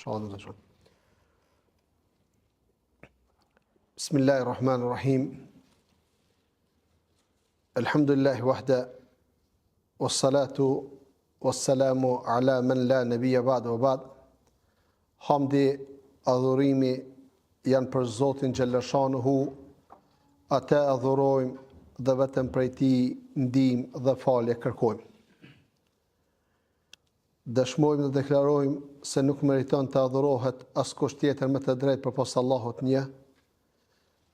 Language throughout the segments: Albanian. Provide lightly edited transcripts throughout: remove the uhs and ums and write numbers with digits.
inshallah do të shoh. Bismillahirrahmanirrahim. Alhamdulillah wahda wassalatu wassalamu ala man la nabiyya ba'd wa ba'd. Hamdi, adhurimi janë për Zotin xhallashanuhu, atë adhurojmë dhe vetëm prej tij ndihmë dhe falje kërkojmë. Dëshmojmë dhe deklarojmë se nuk meriton të adhurohet askush tjetër me të drejtë përpos Allahut një,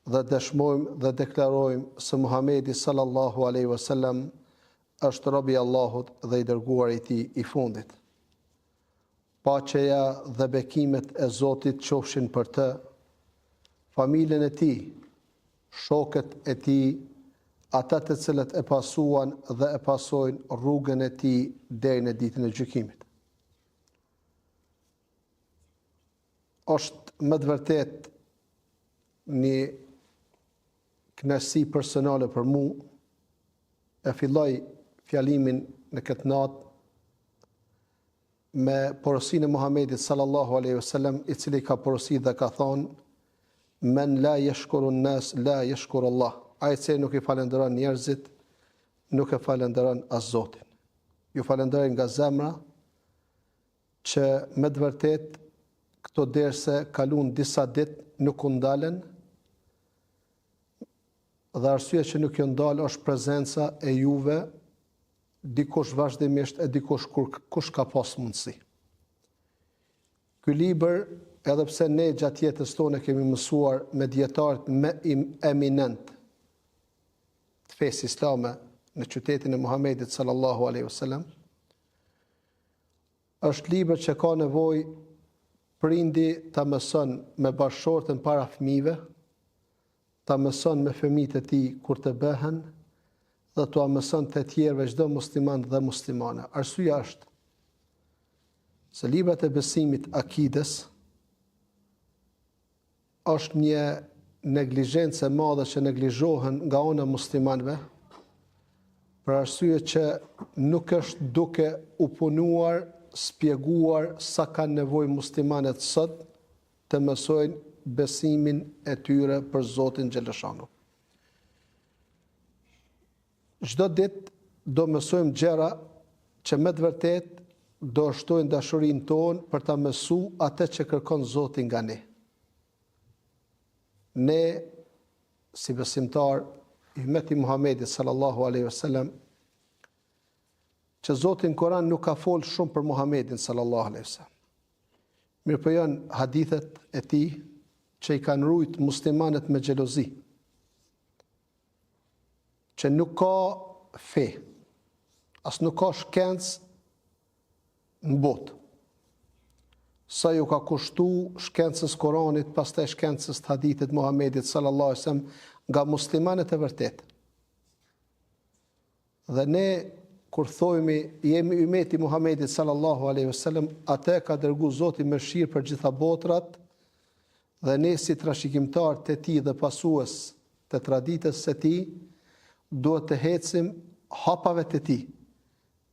dhe dëshmojmë dhe deklarojmë se Muhamedi sallallahu alaihi wasallam është robi i Allahut dhe i dërguari i tij i fundit. Paqeja dhe bekimet e Zotit qofshin për të, familjen e tij, shokët e tij, ata të cilët e pasuan dhe e pasojnë rrugën e tij deri në ditën e gjykimit. Është më të vërtet një kënaqësi personale për mua e filloj fjalimin në këtë natë me porosinë e Muhamedit sallallahu alaihi wasallam, i cili ka porositë dhe ka thonë: "Men la yashkuru an-nas la yashkuru Allah." Ai që nuk i falenderon njerëzit, nuk e falenderon as Zotin. Ju falenderoj nga zemra që me të vërtet këto derse kalun disa ditë nuk u ndalen, dhe arsyeja që nuk ju ndal është prezenca e juve, dikush vazhdimisht e dikush kush ka pas mundësi. Ky libër, edhe pse ne gjatë jetës tonë kemi mësuar me dietarët më eminent të fesë islame në qytetin e Muhamedit sallallahu alaihi wasallam, është libër që ka nevojë prindi ta mëson me bashkëshortën para fëmijëve, ta mëson me fëmijët e tij kur të bëhen, dhe t'ua mëson të tjerëve çdo musliman dhe muslimane. Arsyeja është se librat e besimit akides është një neglizhencë e madhe që neglizhohen nga ana e muslimanëve, për arsye që nuk është duke u punuar, spjeguar sa kanë nevojë muslimanët sot të mësojnë besimin e tyre për Zotin xhaleshanu. Çdo ditë do mësojmë gjëra që me të vërtet do shtojnë dashurinë tonë për ta mësuar atë që kërkon Zoti nga ne. Ne, si besimtar i ummeti Muhamedit sallallahu alaihi wasallam, që Zoti në Kur'an nuk ka folë shumë për Muhamedin sallallahu alaihi wasallam. Mirë po janë hadithet e tij që i kanë rujt muslimanët me xhelozi, që nuk ka fe, as nuk ka shkencë në botë. Sa ju ka kushtu shkencës Koranit, pastaj shkencës të hadithit Muhamedit sallallahu alaihi wasallam nga muslimanët e vërtet. Dhe ne, kur thojmë jemi ummeti Muhamedit sallallahu alaihi wasallam, atë ka dërguar Zoti me mëshirë për gjitha botrat, dhe ne si trashëgimtar të tij dhe pasues të traditës së tij, duhet të ecim hapave të tij,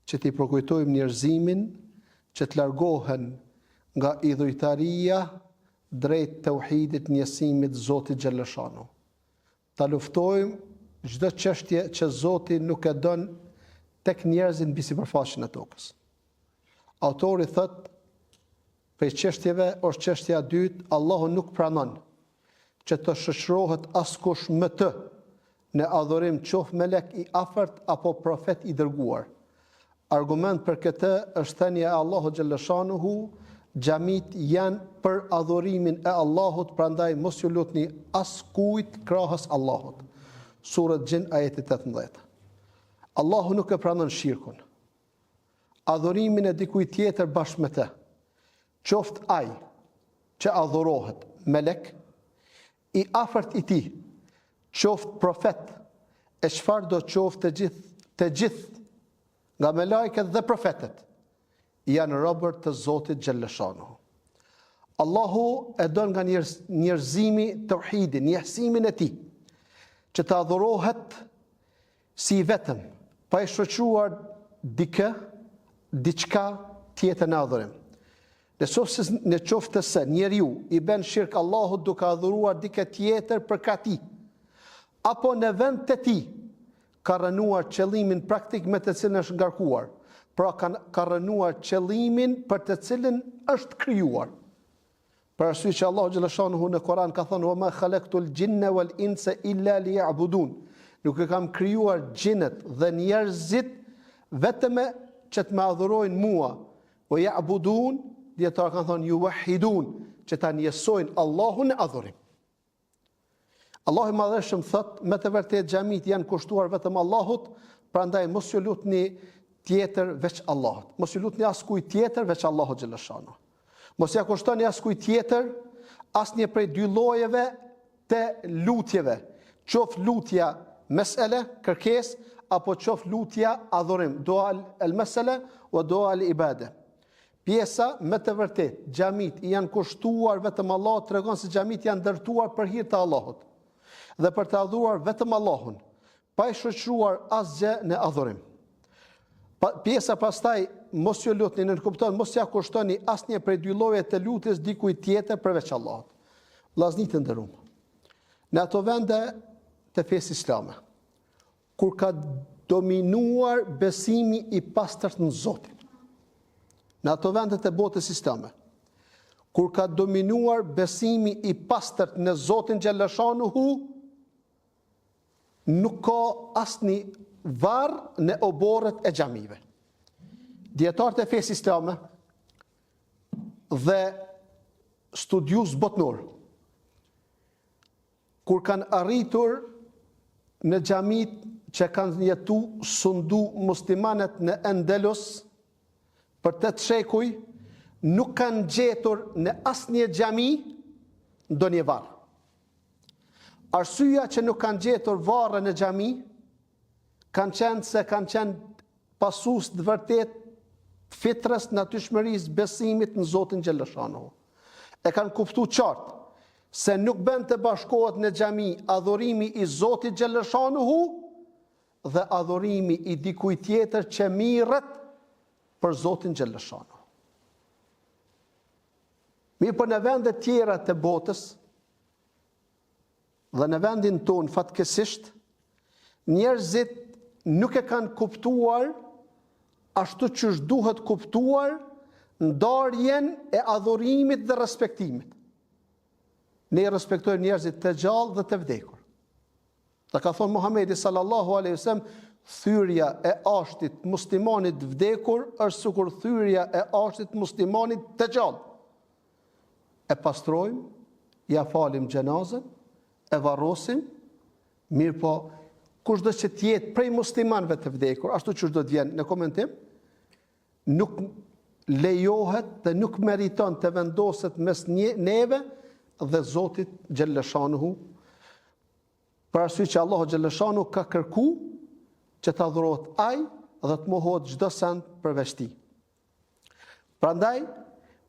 që t'i përkujtojmë njerëzimin, që të largohen nga idhujtaria drejt tauhidit, njësimit Zotit xhaleshanu. Ta luftojmë çdo çështje që Zoti nuk e don tek njerëzit mbi sipërfaqen e tokës. Autori thot, për çështjeve është çështja e dytë, Allahu nuk pranon që të shoqërohet askush me të në adhurim, qof melek i afërt apo profet i dërguar. Argument për këtë është thënia e Allahut xhaleshanuhu: xhamit janë për adhurimin e Allahut, prandaj mos ju lutni askujt krahas Allahut. Surat Jin ajeti 18. Allahu nuk e pranon shirkun, adhurimin e dikujt tjetër bashkë me të, qoftë ai që adhurohet melek, i afërt i tij, qoftë profet, e çfarë do qoftë të gjithë nga me lajket dhe profetet, janë robër të Zotit xhaleshanuhu. Allahu e don nga njerëzimi tauhidin, njësimin e tij, që të adhurohet si vetëm, pa i shoqëruar diçka tjetër në adhurim. Në qoftë se njeriu i bën shirk Allahut duke adhuruar dikë tjetër për ka ti, apo në vend të tij ka rënuar qëllimin praktik me të cilin është ngarkuar, pra ka rënuar qëllimin për të cilin është krijuar. Për arsye që Allahu xhalla shanuhu në Kur'an ka thënë: "Wa ma khalaqtul jinna wal insa illa liya'budun." Nuk e kam krijuar xhinët dhe njerëzit vetëm që të më adhurojnë mua. Wa ya'budun, dietar kanë thënë yuwahhidun, që ta njësojnë Allahun në adhurim. Allahu i Madhëshëm thot, me të vërtetë xhamit janë kushtuar vetëm Allahut, prandaj mos ju lutni tjetër veç Allahut. Mos ju lutni askujt tjetër veç Allahut xhalla shanu. Mos ja kushtoni askujt tjetër asnjë prej dy llojeve të lutjeve, qof lutja mesele, kërkesë, apo qof lutja adhurim, dua al-mesele wa dua al-ibade. Pjesa me të vërtetë xhamit janë kushtuar vetëm Allahut, tregon se xhamit janë ndërtuar për hir të Allahut dhe për të adhuruar vetëm Allahun, pa i shoqëruar asgjë në adhurim. Pjesa pastaj mos ju lutni, nënkupton, mos ja kushtoni asnjë prej dy llojeve të lutjes dikujt tjetër përveç Allahut. Vllaznitë të nderuar, në ato vende të fesë islame, kur ka dominuar besimi i pastërt në Zotin, në ato vendet e botës islame, kur ka dominuar besimi i pastërt në Zotin xhalla shanuhu, nuk ka asnjë varr në oborret e xhamive. Dietarët e fesë islame dhe studiues botnor, kur kanë arritur në xhamit që kanë jetu sundu muslimanët në Endelus për 8 shekuj, nuk kanë gjetur në asnjë xhami ndonjë varr. Arsyeja që nuk kanë gjetur varre në xhami kanë qenë pasues të vërtet fitrës, natyrshmërisë, besimit në Zotin xhalla shanuhu. E kanë kuptuar qartë se nuk bën të bashkohet në xhami adhurimi i Zotit xhalla shanuhu dhe adhurimi i dikujt tjetër që mirret për Zotin xhalla shanuhu. Mirë, për në vendet tjera të botës dhe në vendin tonë fatkeqësisht, njerëzit nuk e kanë kuptuar ashtu që duhet kuptuar ndarjen e adhurimit dhe respektimit. Ne respektojmë njerëzit të gjallë dhe të vdekur. Dhe ka thonë Muhamedi sallallahu alaihi wasallam, thyrja e ashtit muslimanit vdekur është sikur thyrja e ashtit muslimanit të gjallë. E pastrojmë, ja falim xhenazën, e varrosim, mirë po, kushdo që tjetë prej muslimanëve të vdekur, ashtu që do të vjen në komentim, nuk lejohet dhe nuk meriton të vendoset mes neve dhe Zotit xhalla shanuhu, për arsye që Allahu xhalla shanuhu ka kërku që të adhurohet ai dhe të mohohet çdo send përveç tij. Prandaj,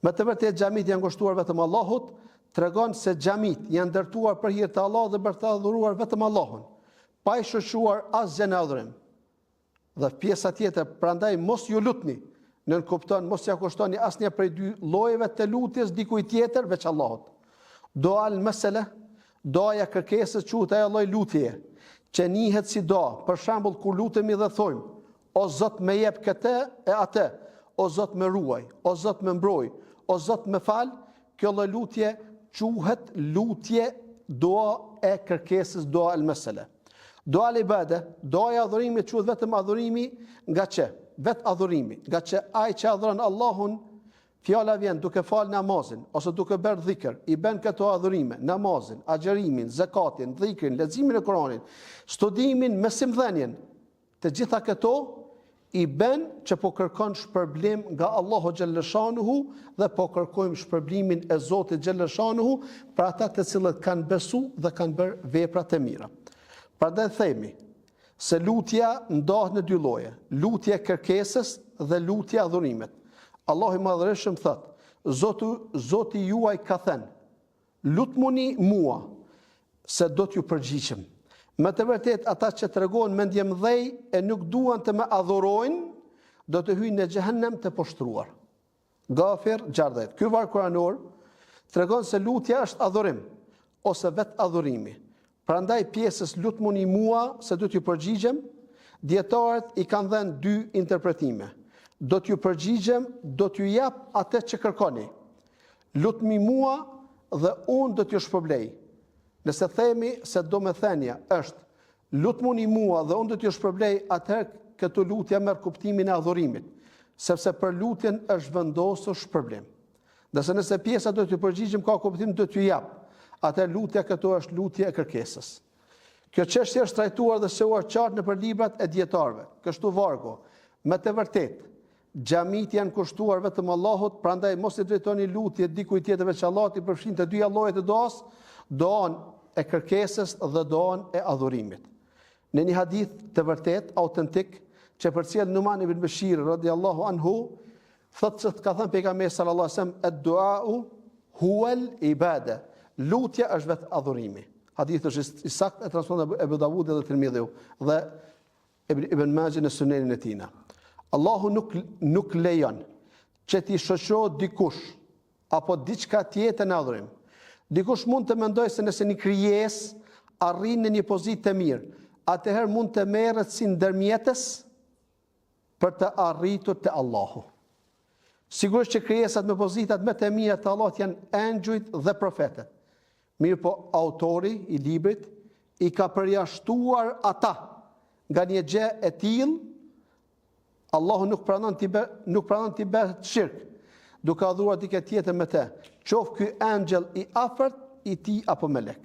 me të vërtetë xhamit janë kushtuar vetëm Allahut, tregon se xhamit janë ndërtuar për hir të Allahut dhe për të adhuruar vetëm Allahun, pa i shoqëruar asgjë në adhurim. Dhe pjesa tjetër, prandaj mos ju lutni, nën kupton, mos ja kushtoni asnjë prej dy llojeve të lutjes dikujt tjetër veç Allahut. Dua al-masala, doja kërkesës quhet ajo lloj lutjeje që njihet si do. Për shembull, kur lutemi dhe thojmë: "O Zot, më jep këtë e atë, o Zot më ruaj, o Zot më mbroj, o Zot më fal", kjo lloj lutje quhet lutje dua e kërkesës, dua al-masala. Dua al-ibade, doja adhurimi quhet vetëm adhurimi nga që vetë adhurimi, nga që ai që adhuron Allahun, fjala vjen duke fal namazin ose duke bërë dhikr, i bën këto adhurime, namazin, agjerimin, zakatin, dhikrin, leximin e Kuranit, studimin, mesimdhënien, të gjitha këto i bën që po kërkon shpërblim nga Allahu xhalla shanuhu dhe po kërkojmë shpërblimin e Zotit xhalla shanuhu për ata të cilët kanë besu dhe kanë bërë vepra të mira. Prandaj themi se lutja ndahet në dy lloje, lutja e kërkesës dhe lutja e adhurimit. Allahu i Madhërisht thot: Zoti juaj ka thënë: "Lutmuni mua, se do t'ju përgjigjem." Me të vërtet, ata që tregojnë mendje mëdhej e nuk duan të më adhurojnë, do të hyjnë në xhehenem të poshtruar. Ghafir 60. Ky varg kuranor tregon se lutja është adhurim ose vet adhurimi. Prandaj pjesës lutmuni mua se do t'ju përgjigjem, dietarët i kanë dhënë dy interpretime. Do t'ju përgjigjem, do t'ju jap atë që kërkoni. Lutmi mua dhe unë do t'ju shpërblej. Nëse themi se domethënia është lutmuni mua dhe unë do t'ju shpërblej, atëherë këtë lutje merr kuptimin e adhurimit, sepse për lutjen është vendosur shpërblim. Ndërsa nëse pjesa do t'ju përgjigjem ka kuptim do t'ju jap, atëherë lutja këtu është lutje e kërkesës. Kjo çështje është trajtuar dhe shuar qartë nëpër librat e dietarëve. Kështu vargu, me të vërtetë, xhamit janë kushtuar vetëm Allahut, prandaj mos i drejtoni lutje dikujt tjetër veç Allahut, i përfshin të dy llojet e duas, duan e kërkesës dhe duan e adhurimit. Në një hadith të vërtet, autentik, që përcjell Numan ibn Bashir radhiyallahu anhu, thotë se ka thënë pejgamberi sallallahu alajhi wasallam, "Ad-du'a huwa al-ibada." Lutja është vetë adhurimi. Hadithi është i saktë, e transmeton Abu Davudi dhe Tirmidhiu dhe Ibn Majah në Sunenin e tij. Allahu nuk lejon që ti shoqërohet dikush apo diçka tjetër në adhurim. Dikush mund të mendojë se nëse një krijesë arrin në një pozitë të mirë, atëherë mund të merret si ndërmjetës për të arritur te Allahu. Sigurisht që krijesat me pozitat më të mira të Allahut janë engjujt dhe profetët. Mirë po autori i librit i ka përjashtuar ata nga një gjë e tillë. Allahu nuk pranon t'i bëhet shirk, duke adhuruar dikë tjetër me të, qoftë ky angjëll i afërt i tij apo melek.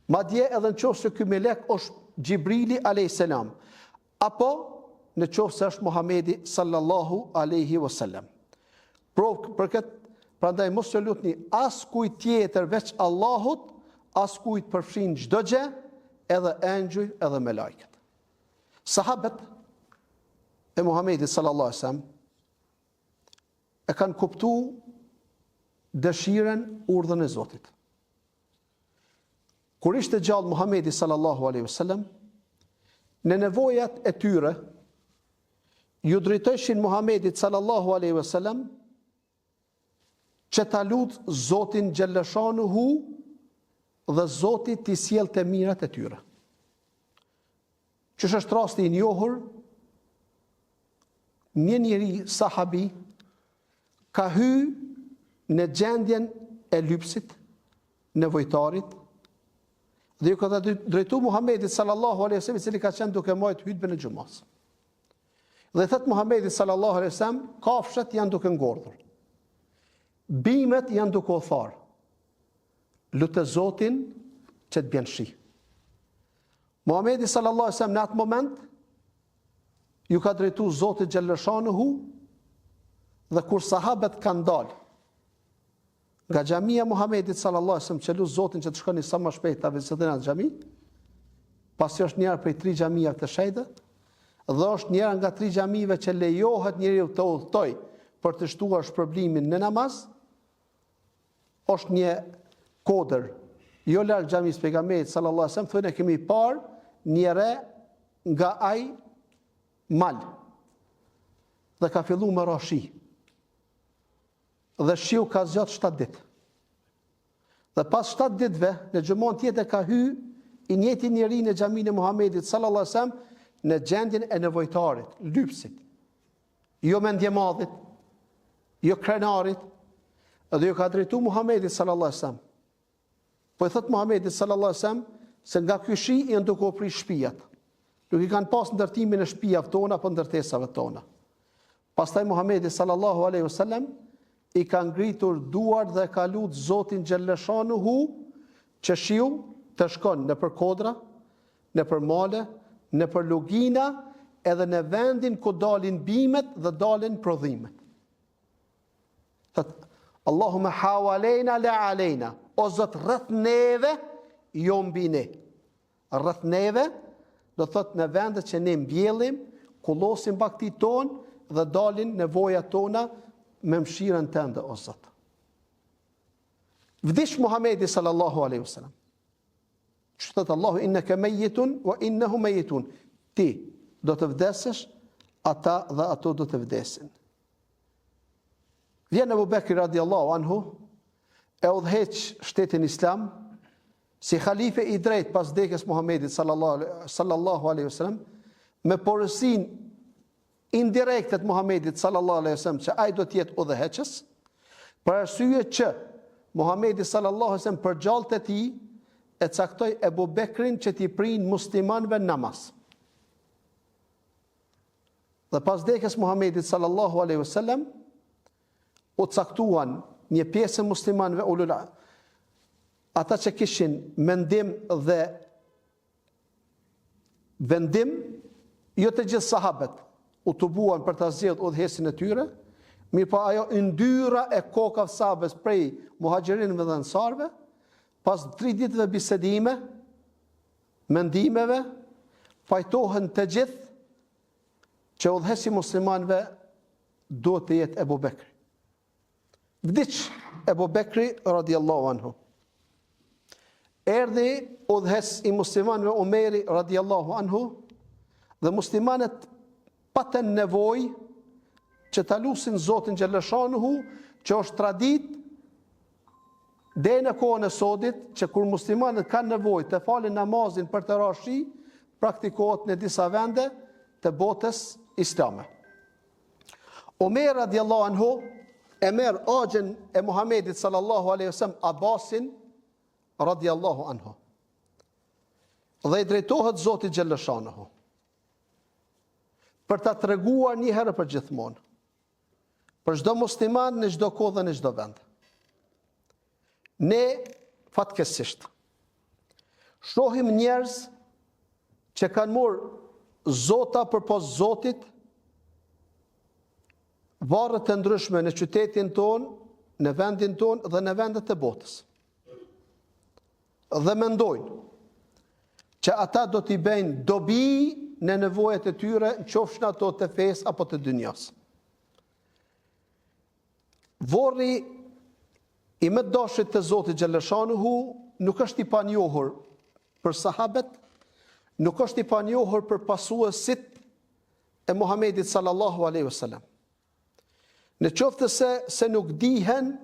Madje edhe nëse ky melek është Gjibrili alayhis salam, apo në qoftë se është Muhamedi sallallahu alaihi wasallam. Për këtë, prandaj mos të lutni as kujt tjetër veç Allahut, as kujt përfshin çdo gjë, edhe engjëj, edhe me lajket. Sahabët e Muhamedit sallallahu alaihi wasallam e kanë kuptuar dëshirën, urdhën e Zotit. Kur ishte gjallë Muhamedi sallallahu alaihi wasallam, në nevojat e tyre ju drejtoheshin Muhamedit sallallahu alaihi wasallam që ta lutë Zotin xhallashanuhu dhe Zoti t'i sjellte mirat e tyre. Që është rasti i njohur, një njeri sahabi ka hyrë në gjendjen e lypsit, nevojtarit, dhe ju ka drejtu Muhamedit sallallahu alaihi wasallam, i cili ka qenë duke marrë hutbën e xumas. Dhe thot Muhamedit sallallahu alaihi wasallam, kafshët janë duke ngordhur. Bimet janë duke u tharë. Lutë Zotin që të bjen shi. Muhamedi sallallahu alaihi wasallam në atë moment ju ka drejtu Zotit xhallashanuhu, dhe kur sahabët kanë dalë nga xhamia Muhamedit sallallahu alaihi wasallam që lut Zotin që të shkoni sa më shpejt ta vizitoni atë xhami, pasi është njëra prej 3 xhamive të shenjtë, dhe është njëra nga 3 xhamive që lejohet njeriu të udhtoj për të shtuar shpërblimin në namaz, është një kodër jo larg xhamisë pejgamberit sallallahu alaihi wasallam, thonë kemi parë një re nga ai mal dhe ka filluar me rashi. Dhe shiu ka zgjat 7 ditë. Dhe pas 7 ditëve në xhamon tjetër ka hyrë i njëjti njeri në xhamin e Muhamedit sallallahu alaihi wasallam në gjendjen e nevojtarit, lypsit. Jo mendjemadhit, jo krenarit, dhe ju ka drejtu Muhamedit sallallahu alaihi wasallam. Po i thot Muhamedit sallallahu alaihi wasallam se nga ky shi janë duke u prish shtëpiat. Nuk i kanë pas ndërtimin e shtëpiave tona apo ndërtesave tona. Pastaj Muhamedi sallallahu alaihi wasallam i ka ngritur duart dhe ka lut Zotin xhallashanuhu që shiu të shkon në për kodra, në për male, në për lugina, edhe në vendin ku dalin bimet dhe dalin prodhimet. Thot Allahumma hawalejna la alejna, o Zot rreth neve, jo mbi ne. Rreth neve, do thot në vendet që ne mbjellim, kullosim baktit ton dhe dalin nevojat tona me mëshirën tënde, o Zot. Vdish Muhamedi sallallahu alaihi wasallam. Që thot Allahu innaka mayyitun wa innahum mayyitun. Ti do të vdesësh, ata dhe ato do të vdesin. Vjen Abu Bekri radiallahu anhu, e udhëheq shtetin islam, si khalife i drejt pas vdekjes Muhamedit sallallahu alaihi wasallam, me porësin indirekte të Muhamedit sallallahu alaihi wasallam që ai do të jetë udhëheqës, për arsye që Muhamedi sallallahu alaihi wasallam për gjallët e tij e caktoi Abu Bekrin që t'i prinë muslimanëve namaz. Dhe pas vdekjes Muhamedit sallallahu alaihi wasallam u caktuan një pjesë e muslimanëve ulul, ata që kishin mendim dhe vendim, jo të gjithë sahabët u tubuan për ta zgjedhur udhëhesin e tyre, mirë po ajo yndyra e kokave sahabës prej muhaxhirinëve dhe ansarëve, pas 3 ditëve bisedime, mendimeve, fajtohen të gjithë që udhëhesi muslimanëve duhet të jetë Ebu Bekri. Vdiq Ebu Bekri radiallahu anhu. Erdhi udhëhes i muslimanëve Umeri radiallahu anhu, dhe muslimanët patën nevojë që ta lusin Zotin xhallashanuhu, që është tradit deri në kohën e sodit, që kur muslimanët kanë nevojë të falin namazin për të rashi, praktikohet në disa vende të botës islame. Omer radiallahu anhu e merr axhen e Muhamedit sallallahu alaihi wasallam Abbasin radiallahu anhu dhe i drejtohet Zotit xhallashanuhu për ta treguar një herë për gjithmonë për çdo musliman në çdo kohë dhe në çdo vend. Ne fatkeqësisht shohim njerëz që kanë marrë zota përpos Zotit, varre të ndryshme në qytetin ton, në vendin ton dhe në vendet e botës. Dhe mendojnë që ata do t'i bëjnë dobi në nevojat e tyre, qofshin ato të fesë apo të dynjas. Vorri i më dashur të Zotit xhallashanuhu nuk është i panjohur për sahabët, nuk është i panjohur për pasuesit e Muhamedit sallallahu alaihi wasallam. Në qoftë se nuk dihen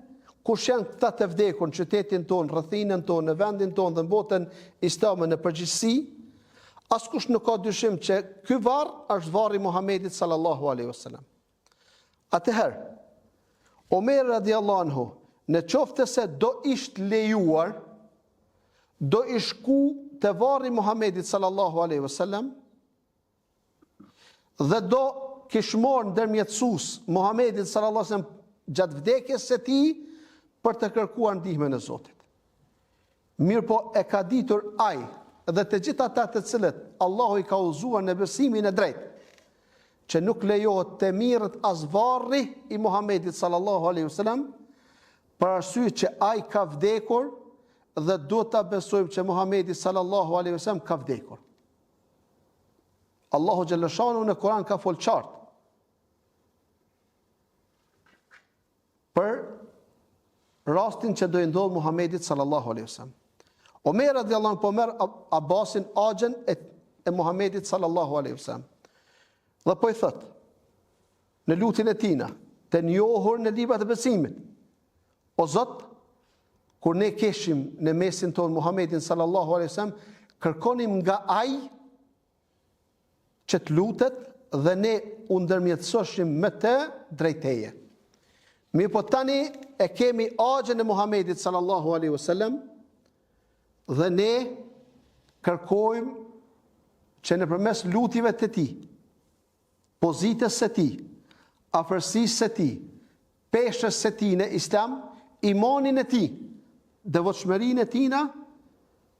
kush janë këta të vdekur në qytetin ton, rrethinën ton, në vendin ton dhe në botën islame në përgjithësi, askush nuk ka dyshim që ky varr është varri i Muhamedit sallallahu alaihi wasallam. Atëherë, Omer radiallahu anhu, në qoftë se do ishte lejuar, do i shku të varri i Muhamedit sallallahu alaihi wasallam dhe do kish marrë ndërmjetësues Muhamedit sallallahu alaihi wasallam gjatë vdekjes së tij për të kërkuar ndihmën e Zotit. Mirë po e ka ditur ai dhe të gjithë ata të cilët Allahu i ka udhëzuar në besimin e drejtë, që nuk lejohet të mirët as varri i Muhamedit sallallahu alaihi wasallam, për arsye që ai ka vdekur dhe duhet ta besojmë që Muhamedi sallallahu alaihi wasallam ka vdekur. Allahu xhallashanuhu në Kur'an ka folë qartë për rastin që do i ndodh Muhamedit sallallahu alaihi wasallam. Omer radiallahu anhu po merr Abbasin, axhen e Muhamedit sallallahu alaihi wasallam. Dhe po i thot në lutjen e tina, të njohur në librat e besimit: O Zot, kur ne keshim në mesin ton Muhamedit sallallahu alaihi wasallam, kërkonim nga ai që të lutet dhe ne u ndërmjetësoshim me të drejt teje. Mirë po tani e kemi axhen e Muhamedit sallallahu alaihi wasallam dhe ne kërkojmë që nëpërmes lutjeve të tij, pozitës së tij, afërsisë së tij, peshës së tij në Islam, imanin e tij, devotshmërinë e tina,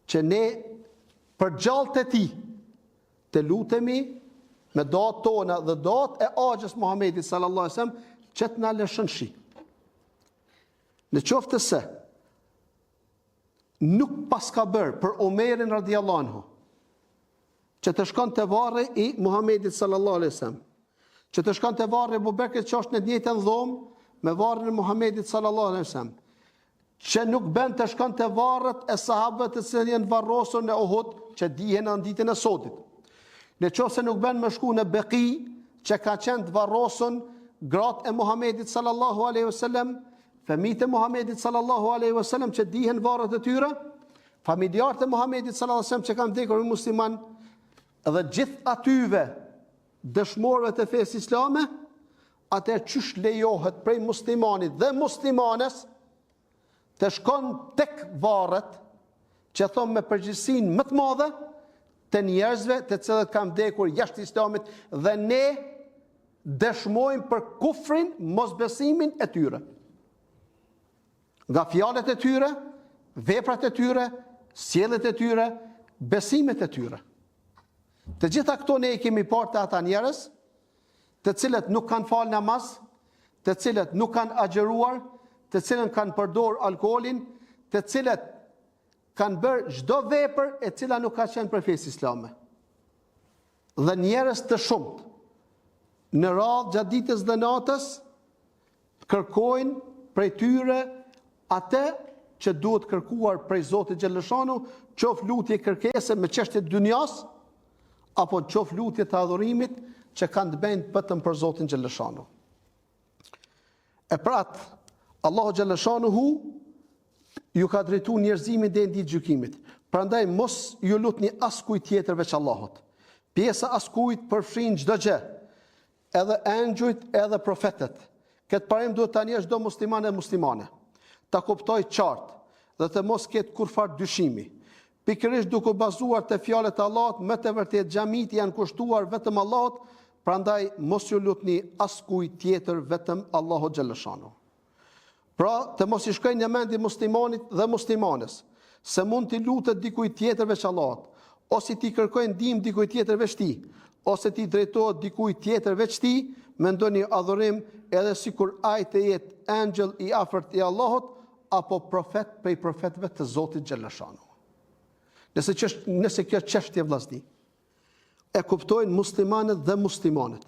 që ne për gjallët e tij të lutemi me doat tona dhe doat e axhës Muhamedit sallallahu alaihi wasallam që të na lëshon shi. Në qoftë se nuk pas ka bërë për Omerin radiallahu anhu që të shkon të varri i Muhamedit sallallahu alaihi wasallam, që të shkon të varri Abu Bekrit që është në të njëjtën dhomë me varrin e Muhamedit sallallahu alaihi wasallam, që nuk bën të shkon të varret e sahabëve të cilët janë varrosur në Uhud, që dihen në ditën e sodit. Në qoftë se nuk bën më shku në Beqi, që ka qenë të varrosur gratë e Muhamedit sallallahu alaihi wasallam, fëmijët e Muhamedit sallallahu alaihi wasallam që dihen varret e tyre, familjarët e Muhamedit sallallahu alaihi wasallam që kanë vdekur musliman, dhe gjithë atyve dëshmorëve të fesë islame, atëherë çysh lejohet prej muslimanit dhe muslimanes të shkon tek varret që thon me përgjegjësinë më të madhe të njerëzve të cilët kanë vdekur jashtë islamit dhe ne dëshmojmë për kufrin, mosbesimin e tyre. Nga fjalët e tyre, veprat e tyre, sjelljet e tyre, besimet e tyre. Të gjitha këto ne i kemi parë të ata njerëz, të cilët nuk kanë falë namaz, të cilët nuk kanë agjëruar, të cilët kanë përdor alkoolin, të cilët kanë bërë çdo vepër e cila nuk ka qenë për fesë islame. Dhe njerëz të shumt në radhë gjatë ditës dhe natës kërkojnë prej tyre atë që duhet kërkuar prej Zotit Xheleshanu, qof lutje kërkese me çështje të dunjas, apo qof lutje të adhurimit që kanë të bëjnë vetëm për Zotin Xheleshanu. E prat, Allahu Xheleshanuhu ju ka drejtuar njerëzimin deri në ditën e gjykimit. Prandaj mos ju lutni askujt tjetër veç Allahut. Pjesa askujt përfshin çdo gjë, edhe engjujt, edhe profetët. Këtë parim duhet tani çdo musliman e muslimane ta kuptoj qartë dhe të mos ketë kurfar dyshimi. Pikërisht duke bazuar te fjalët e Allahut, më të vërtet xhamit janë kushtuar vetëm Allahut, prandaj mos ju lutni askujt tjetër vetëm Allahu Xheleshanu. Pra, të mos i shkojnë në mendje muslimanit dhe muslimanes se mund t'i lutet dikujt tjetër veç Allahut, ose t'i kërkojnë ndihmë dikujt tjetër veç tij, ose t'i drejtohet dikujt tjetër veç tij, mendoni adhurim edhe sikur ai të jetë engjëll i afërt i Allahut apo profet prej profetëve të Zotit Xheleshanu. Nëse kjo çështje vllazni e kuptojnë muslimanët dhe muslimanet,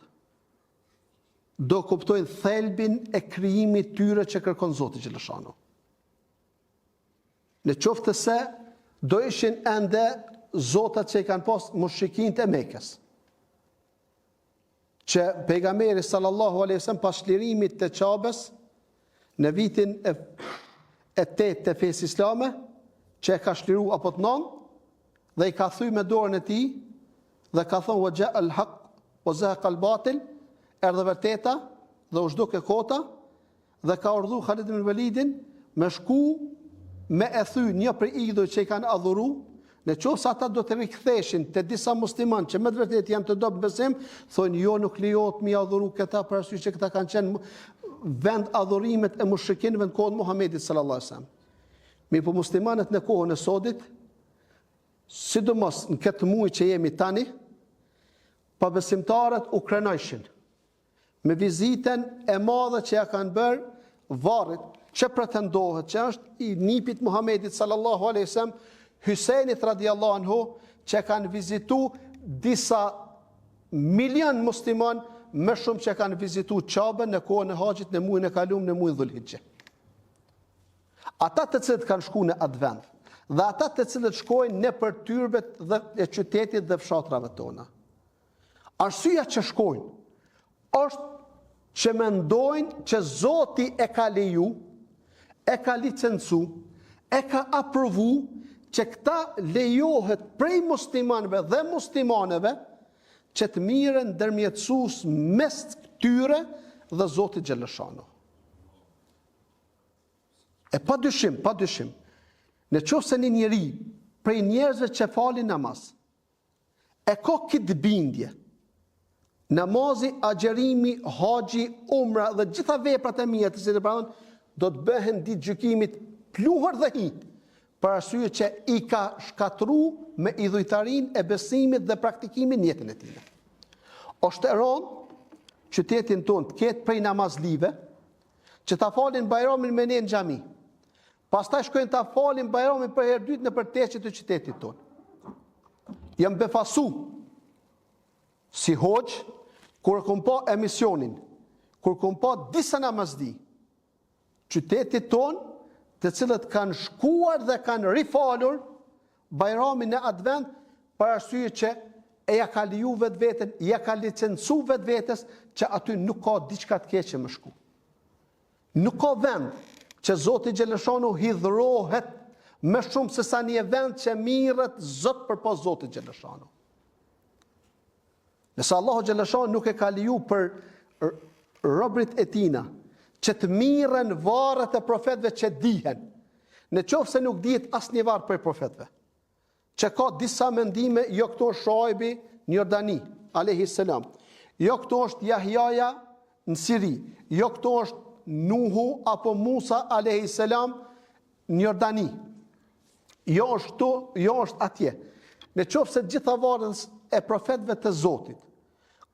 do kuptojnë thelbin e krijimit tyre që kërkon Zoti Xheleshanu. Në qoftë se do ishin ende zotat që i kanë pas mushrikinët e Mekës, që pejgamberi sallallahu alaihi wasallam pas çlirimit të Qabes në vitin e 8 të fesë islame, që e ka shliru apo të 9, dhe i ka thy me dorën e tij dhe ka thonë wa ja'a al-haq wa zahaqa al-batil, erdhe vërteta dhe u zhduk e kota, dhe ka urdhëruar Khalid ibn Walidin me shku me e thy një prej idhujve që i kanë adhuru, në qoftë se ata do të riktheshin te disa muslimanë që me të vërtetë janë të dobët besim, thonë jo, nuk lejohet mi adhuru këta për arsye që këta kanë qenë vend adhurimet e mushrikinëve në kohën e Muhamedit sallallahu alaihi wasallam. Mirë, po muslimanët në kohën e sodit, sidomos në këtë muaj që jemi tani, pa besimtarët u krenojshin me vizitën e madhe që ja kanë bërë varrit që pretendohet që është i nipit Muhamedit sallallahu alaihi wasallam, Hysejnit radiallahu anhu, që kanë vizitu disa milion musliman, më shumë që kanë vizitu Qabën në kohën e haxhit në muajin e kaluar në muajin Dhulhijhe. Ata të cilët kanë shkuar në atë vend dhe ata të cilët shkojnë në për tyrbet dhe e qytetit dhe fshatrave tona. Arsyeja që shkojnë është që mendojnë që Zoti e ka leju, e ka licencu, e ka aprovu që këta lejohet prej muslimanëve dhe muslimaneve që të miren ndërmjetësues mes tyre dhe Zotit Xheleshanu. E pa dyshim, në qoftë se një njeri prej njerëzve që falin namaz, e ka këtë bindje, namazi, agjerimi, haxhi, umra dhe gjitha veprat e mira të cilat pranon do të bëhen ditë gjykimit pluhur dhe hit, për arsye që i ka shkatru me idhujtarin e besimit dhe praktikimin në jetën e tij. Është e rëndë qytetin tonë të ketë prej namazlive që ta falin Bajramin me ne në xhami. Pastaj shkojnë ta falin Bajramin për herë dytë nëpër teqet të qytetit tonë. Jam befasu si hoxh kur kom pa emisionin, kur kom pa disa namazdi qytetit tonë të cilët kanë shkuar dhe kanë rifalur Bajramin në atë vend për arsye që e ja ka liju vetveten, ja ka licencu vetvetes që aty nuk ka diçka të keqe më shku. Nuk ka vend që Zoti Xheleshanu hidhrohet më shumë se sa një vend që mirret Zot përpos Zotit Xheleshanu. Nëse Allahu Xheleshanu nuk e ka liju për robrit e tina që të mirren varret e profetëve që dihen, në qoftë se nuk dihet asnjë varr për profetëve, që ka disa mendime, jo këto është Shoaibi në Jordani, alayhi salam, jo këto është Jahjaja në Siri, jo këto është Nuhu apo Musa alayhi salam në Jordani, jo është atje. Në qoftë se gjitha varrës e profetëve të Zotit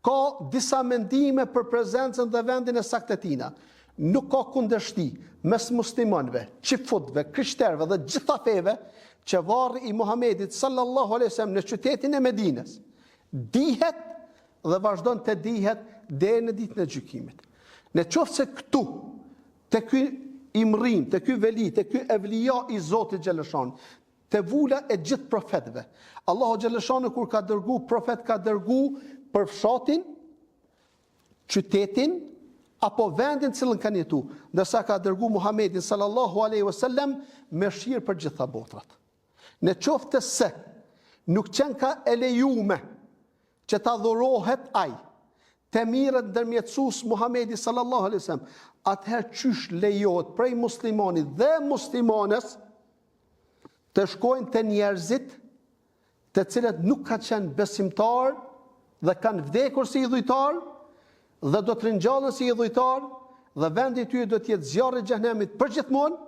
ka disa mendime për prezencën dhe vendin e saktetina, nuk ka kundërshti mes muslimanëve, çifutëve, krishterëve dhe gjitha feve që varri i Muhamedit sallallahu alaihi wasallam në qytetin e Medinës dihet dhe vazhdon të dihet deri në ditën e gjykimit. Në qoftë se këtu, të ky imrim, të ky veli, të ky evlija i Zotit Xheleshanu, të vula e gjithë profetëve, Allahu Xheleshanu kur ka dërgu profet, ka dërgu për fshatin, qytetin, apo vendin cilën kanë jetu, ndërsa ka dërgu Muhamedit sallallahu alaihi wasallam me shirë për gjitha botrat. Në qoftë se nuk qenë ka e lejume që ta dhurohet aj, të mirët ndërmjetësus Muhamedi sallallahu alaihi wasallam, atëherë qysh lejohet prej muslimanit dhe muslimanes të shkojnë të njerëzit të cilët nuk ka qenë besimtar dhe kanë vdekur si idhujtar dhe do të ringjallën si idhujtar dhe vendi i tyre do të jetë zjarri i xhenemit përgjithmonë,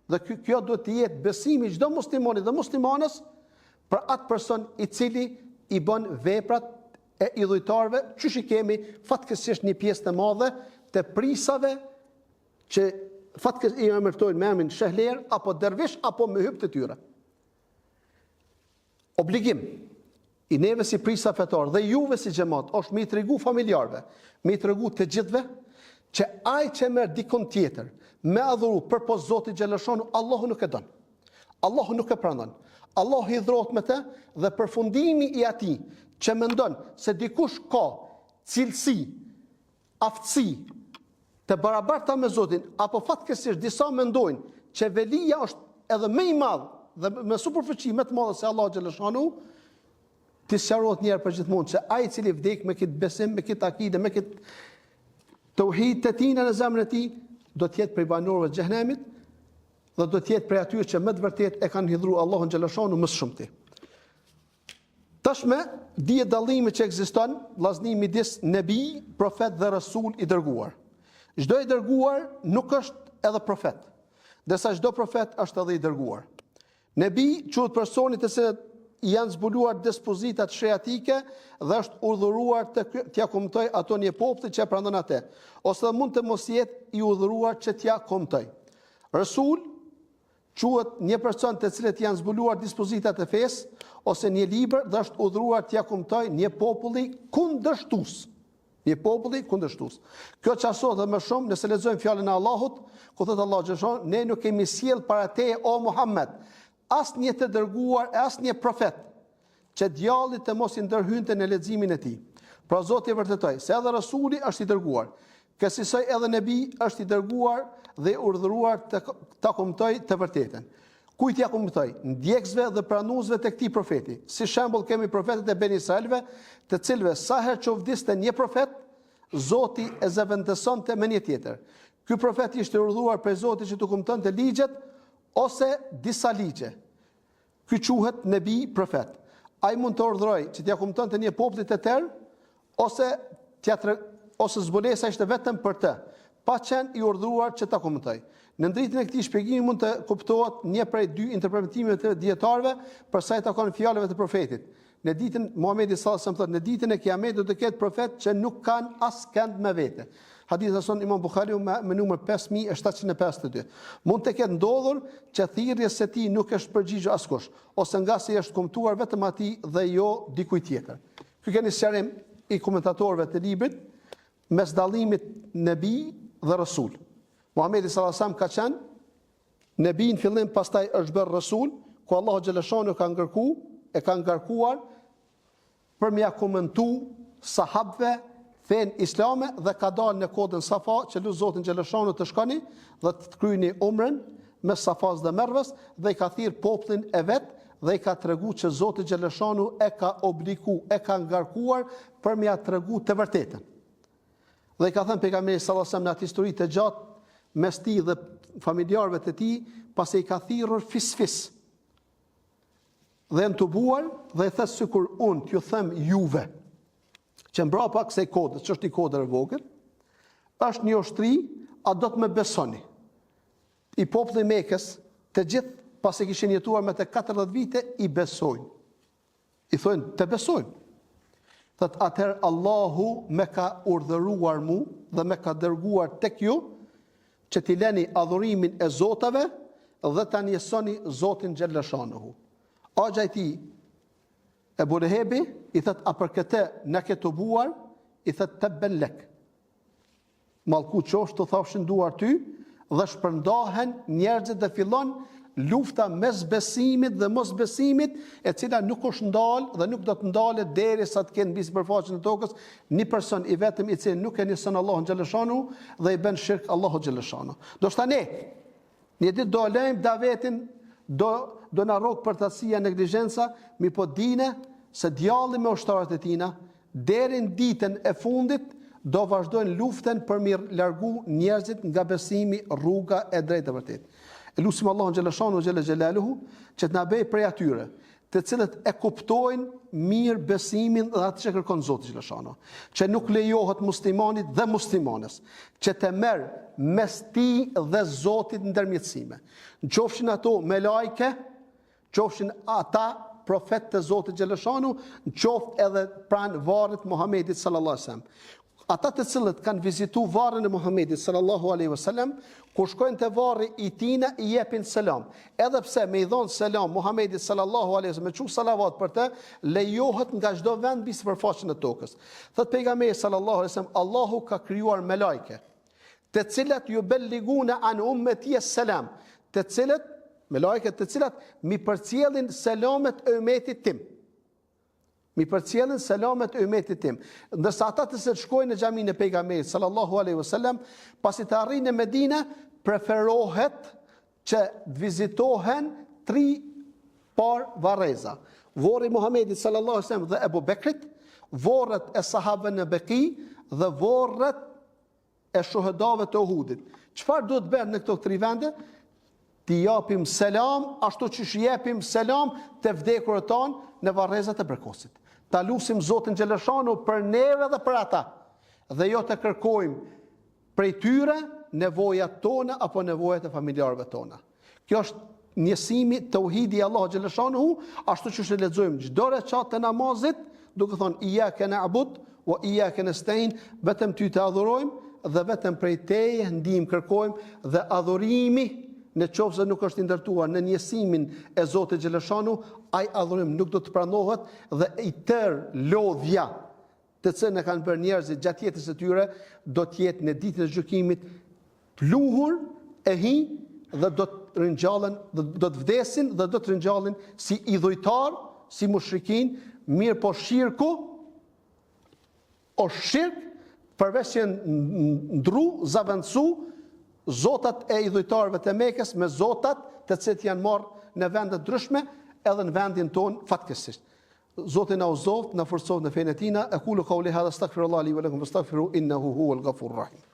dhe kjo do të jetë besimi çdo muslimani dhe muslimanes për atë person i cili i bën veprat e idhujtarëve, çuç i kemi fatkeqësisht një pjesë të madhe të prisave që fatkeqësisht i emërtojnë me emrin shehler apo dervish apo me hyj të tyre. Obligim i neve si prisa fetar dhe juve si xhamat është me i tregu familjarëve, me i tregu të gjithëve që ai që merr dikon tjetër me adhuru përpos Zotit Xheleshanu, Allahu nuk e don. Allahu nuk e pranon. Allahu hidhrohet me të dhe përfundimi i atij që mendon se dikush ka cilësi, aftësi të barabarta me Zotin, apo fatkeqësisht disa mendojnë që velia është edhe më i madh dhe me superfuqi më të madhe se Allahu Xheleshanu, të sqarohet një herë për gjithmonë që ai i cili vdek me këtë besim, me këtë akide, me këtë tauhid të tina në zemrën e tij, do të jetë prej banorëve të xhenemit dhe do të jetë prej atyre që më të vërtet e kanë hidhur Allahun Xheleshanu më së shumti. Tashmë dihet dallimi që ekziston, vllazëni midis nebi, profet dhe rasul i dërguar. Çdo i dërguar nuk është edhe profet, ndërsa çdo profet është edhe i dërguar. Nebi quhet personi të cilët janë zbuluar dispozitat shariatike dhe është urdhëruar t'ia komentoj ato një populli që e pranon atë, ose mund të mos jetë i urdhëruar që t'ia komentoj. Rasul quhet një person të cilët janë zbuluar dispozitat e fesë ose një libër dhe është urdhëruar t'ia komentoj një populli kundërshtues. Një populli kundërshtues. Kjo çasohet më shumë nëse lexojmë fjalën e Allahut, ku thotë Allahu xhallahu, ne nuk kemi sjell para teje o Muhammed asnjë të dërguar e asnjë profet që djallit të mos i ndërhynte në leximin e tij. Pra Zoti vërtetoi se edhe rasuli është i dërguar, kësaj edhe nebi është i dërguar dhe urdhëruar ta komentoj të vërtetën. Kujt ja komentoj? Ndjekësve dhe pranuesve të këtij profeti. Si shembull kemi profetët e Ben Israelve, të cilëve sa herë që vdiste një profet, Zoti e zëvendësonte me një tjetër. Ky profet ishte urdhëruar prej Zotit që të komentonte ligjet ose disa ligje. Ky quhet nebi profet. Ai mund të urdhëroj që t'ia komentonte një populli të tërë ose zbulesa ishte vetëm për të, pa qenë i urdhëruar që ta komentoj. Në ndritjen e këtij shpjegimi mund të kuptohet një prej dy interpretimeve të dietarëve për sa i takon fjalëve të profetit. Në ditën Muhamedi sallallahu alajhi wasallam thotë, në ditën e Kiametit do të ketë profet që nuk kanë as kënd me vete. Hadithi son Imam Buhariu me numër 5752. Mund të ketë ndodhur që thirrjes së tij nuk është përgjigjur askush, ose nga se është komentuar vetëm atij dhe jo dikujt tjetër. Ky keni sqarim i komentatorëve të librit mes dallimit nebi dhe rasul. Muhamedi sallallahu alajhi wasallam ka qenë nebi në fillim, pastaj është bërë rasul, ku Allahu xhaleshanu ka ngarkuar për m'ia komentu sahabëve fen islame dhe ka dalë në kodën Safa që lut Zotin xhaleshanu të shkoni dhe të kryeni umrën me Safas dhe Mervës dhe i ka thirr popullin e vet dhe i ka tregu që Zoti xhaleshanu e ka obligu, e ka ngarkuar për m'ia tregu të vërtetën. Dhe i ka thënë pejgamberi sallallahu alajhi wasallam në atë histori të gjatë mes tij dhe familjarëve të tij, pasi i ka thirrur fis. Dhe në të buar dhe i thësë sikur unë t'ju them juve që mbrapa kësaj kodës, që është një kodër e vogël, është një ushtri, a do të më besoni? I populli i Mekës, të gjithë pasi kishin jetuar me të 40 vite, i besojnë. I thonë, të besojnë. Thëtë atëherë Allahu me ka urdhëruar mu dhe me ka dërguar tek ju që t'i leni adhurimin e zotave dhe ta njësoni Zotin xhaleshanuhu. Agja i tij Ebu Lehebi i thët a për këtë në këtë buar, i thët të bellek. Malku qofsh të thafshin duar ty dhe shpërndahen njerëzit dhe fillon lufta mes besimit dhe mos besimit, e cila nuk është ndalë dhe nuk do të ndalet derisa të kenë mbi sipërfaqen e tokës një person i vetëm i cili nuk e njeh Allahun xhaleshanu dhe i bën shirk Allahu xhaleshanu. Do shta ne një ditë do lejmë davetin, do na rrok përtatësia, neglizhenca, mi po dine se djalli me ushtarët e tina deri në ditën e fundit do vazhdojnë luftën për mi largu njerëzit nga besimi, rruga e drejtë e vërtetë. E lutim Allahun xhaleshanu xhela xhelaluhu që të na bëj prej atyre të cilët e kuptojnë mirë besimin dhe atë që kërkon Zoti xhaleshanu, që nuk lejohet muslimanit dhe muslimanes që të merr mes tij dhe Zotit ndërmjetësime. Qofshin ato me lajke, qofshin ata profet të Zotit xhaleshanu, qoftë edhe pranë varrit Muhamedit sallallahu alaihi wasallam. Ata të cilët kanë vizitu varrin e Muhamedit sallallahu alaihi wasallam, kur shkojnë te varri i tina i jepin selam. Edhe pse me i dhon selam Muhamedit sallallahu alaihi wasallam, me çu salavat për të, lejohet nga çdo vend mbi sipërfaqen e tokës. Thot pejgamberi sallallahu alaihi wasallam, Allahu ka krijuar melajke, të cilat ju belliguna an ummeti selam, të cilat melajke të cilat mi përcjellin selamet e ummetit tim. Mi përcjellin selamet e ummetit tim. Ndërsa ata të cilët shkojnë në xhaminë e pejgamberit sallallahu alaihi wasallam, pasi të arrijnë në Medinë, preferohet që të vizitohen 3 par varreza. Vorri i Muhamedit sallallahu alaihi wasallam dhe Ebu Bekrit, vorret e sahabëve në Beki dhe vorret e shuhedave të Uhudit. Çfarë duhet bërë në këto 3 vende? T'i japim selam, ashtu që jepim selam të vdekurët tanë në varrezat e Berkosit. Ta lusim Zotin xhaleshanu për neve dhe për ata, dhe jo të kërkojmë prej tyre nevojat tona apo nevojat e familjarëve tona. Kjo është njësimi tauhidi Allahu xhaleshanu, ashtu që e lexojmë çdo recat të namazit, duke thonë iyyaka na'bud wa iyyaka nasta'in, vetëm ty të adhurojmë dhe vetëm prej teje ndihmë kërkojmë, dhe adhurimi në qoftë se nuk është ndërtuar në njësimin e Zotit xhaleshanu, ai adhurim nuk do të pranohet dhe i tërë lodhja të cilën e kanë bërë njerëzit gjatë jetës së tyre do të jetë në ditën e gjykimit pluhur e hi dhe do të ringjallen, do të vdesin dhe do të ringjallen si idhujtar, si mushrikin, mirë po shirku o shirk përveç që ndru, zavendësu zotat e idhujtarëve të Mekës me zotat të cilët janë marrë në vende ndryshme edhe në vendin ton fatkeqësisht. Zoti na uzoft, na forcoft në fenë e tina. Aqulu qawli hadha astaghfirullahi li wa lakum fastaghfiru innahu huwal ghafurur rahim.